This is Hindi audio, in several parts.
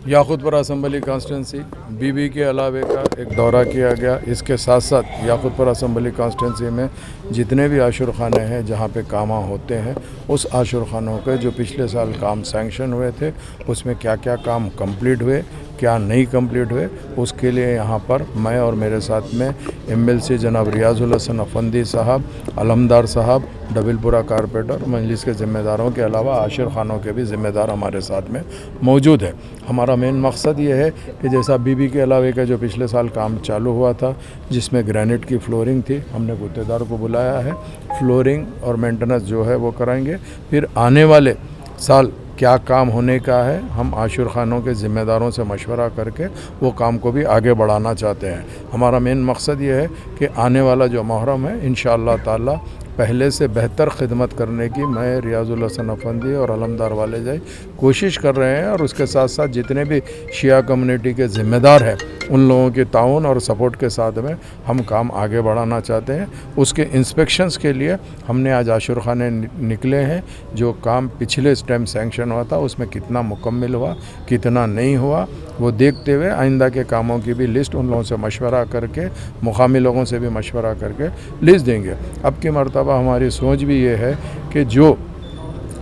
याकूतपुर असम्बली कॉन्स्टिटेंसी बीबी के अलावे का एक दौरा किया गया। इसके साथ साथ याकूतपुर असम्बली कॉन्स्टिटेंसी में जितने भी आशुर खाने हैं जहाँ पे काम होते हैं, उस आशुर खानों के जो पिछले साल काम सैंक्शन हुए थे उसमें क्या क्या काम कंप्लीट हुए, क्या नहीं कंप्लीट हुए, उसके लिए यहाँ पर मैं और मेरे साथ में MLC जनाब रियाजुल हसन अफंदी साहब, अलमदार साहब, डबिलपुरा कारपोरेटर, मजलिस के ज़िम्मेदारों के अलावा आशिर खानों के भी ज़िम्मेदार हमारे साथ में मौजूद है। हमारा मेन मकसद ये है कि जैसा बीबी के अलावे का जो पिछले साल काम चालू हुआ था जिसमें ग्रेनाइट की फ्लोरिंग थी, हमने गुत्तेदार को बुलाया है, फ्लोरिंग और मेंटेनेंस जो है वो कराएंगे। फिर आने वाले साल क्या काम होने का है, हम आशुर खानों के ज़िम्मेदारों से मशवरा करके वो काम को भी आगे बढ़ाना चाहते हैं। हमारा मेन मकसद ये है कि आने वाला जो मुहर्रम है इंशाअल्लाह ताला पहले से बेहतर खिदमत करने की मैं रियाजुल हसन अफंदी और अलमदार वाले जाए कोशिश कर रहे हैं। और उसके साथ साथ जितने भी शिया कम्युनिटी के ज़िम्मेदार हैं उन लोगों के ताउन और सपोर्ट के साथ में हम काम आगे बढ़ाना चाहते हैं। उसके इंस्पेक्शंस के लिए हमने आज आशुर खाने निकले हैं। जो काम पिछले टाइम सैंक्शन हुआ था उसमें कितना मुकम्मल हुआ, कितना नहीं हुआ, वो देखते हुए आइंदा के कामों की भी लिस्ट उन लोगों से मशवरा करके, मुकामी लोगों से भी मशवरा करके लिस्ट देंगे। अब की मरतबा हमारी सोच भी ये है कि जो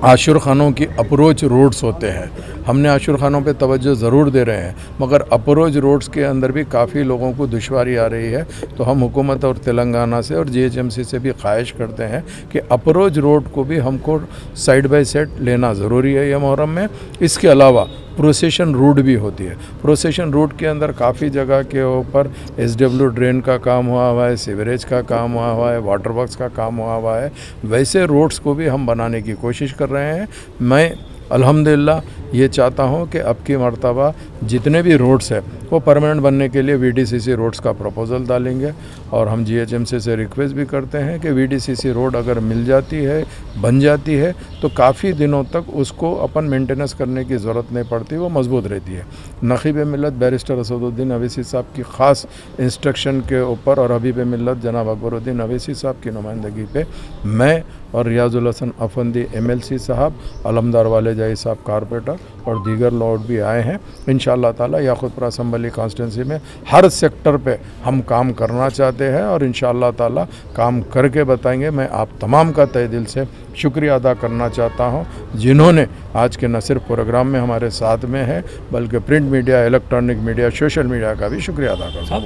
आशुर खानों की अप्रोच रोड्स होते हैं, हमने आशुर खानों पे तवज्जो ज़रूर दे रहे हैं, मगर अप्रोच रोड्स के अंदर भी काफ़ी लोगों को दुश्वारी आ रही है। तो हम हुकूमत और तेलंगाना से और GHMC से भी ख्वाहिश करते हैं कि अप्रोच रोड को भी हमको साइड बाय साइड लेना ज़रूरी है ये मुहर्रम में। इसके अलावा प्रोसेशन रूट भी होती है। प्रोसेशन रूट के अंदर काफ़ी जगह के ऊपर SW ड्रेन का काम हुआ है, सीवरेज का काम हुआ है, वाटर वर्क्स का काम हुआ है। वैसे रोड्स को भी हम बनाने की कोशिश कर रहे हैं। मैं अल्हम्दुलिल्लाह ये चाहता हूँ कि अब की मर्तबा जितने भी रोड्स हैं वो परमानेंट बनने के लिए VDCC रोड्स का प्रपोज़ल डालेंगे। और हम GHMC से रिक्वेस्ट भी करते हैं कि VDCC रोड अगर मिल जाती है, बन जाती है, तो काफ़ी दिनों तक उसको अपन मेंटेनेंस करने की ज़रूरत नहीं पड़ती, वो मजबूत रहती है। नखीब मिल्लत बैरिस्टर असदुद्दीन अवैसी साहब की ख़ास इंस्ट्रक्शन के ऊपर और हबीब मिल्लत जनाब अकबरुद्दीन अवैसी साहब की नुमाइंदगी पे मैं और रियाजुल हसन अफंदी MLC साहब, अलमदार वाले जाई साहब कारपोरेटर और दीगर लोग भी आए हैं। इंशाअल्लाह ताला याकूतपुर असम्बली कॉन्स्टिटेंसी में हर सेक्टर पे हम काम करना चाहते हैं और इंशाअल्लाह ताला काम करके बताएंगे। मैं आप तमाम का तहे दिल से शुक्रिया अदा करना चाहता हूं जिन्होंने आज के न सिर्फ प्रोग्राम में हमारे साथ में है बल्कि print media, electronic media, social media का भी शुक्रिया अदा करता हूँ।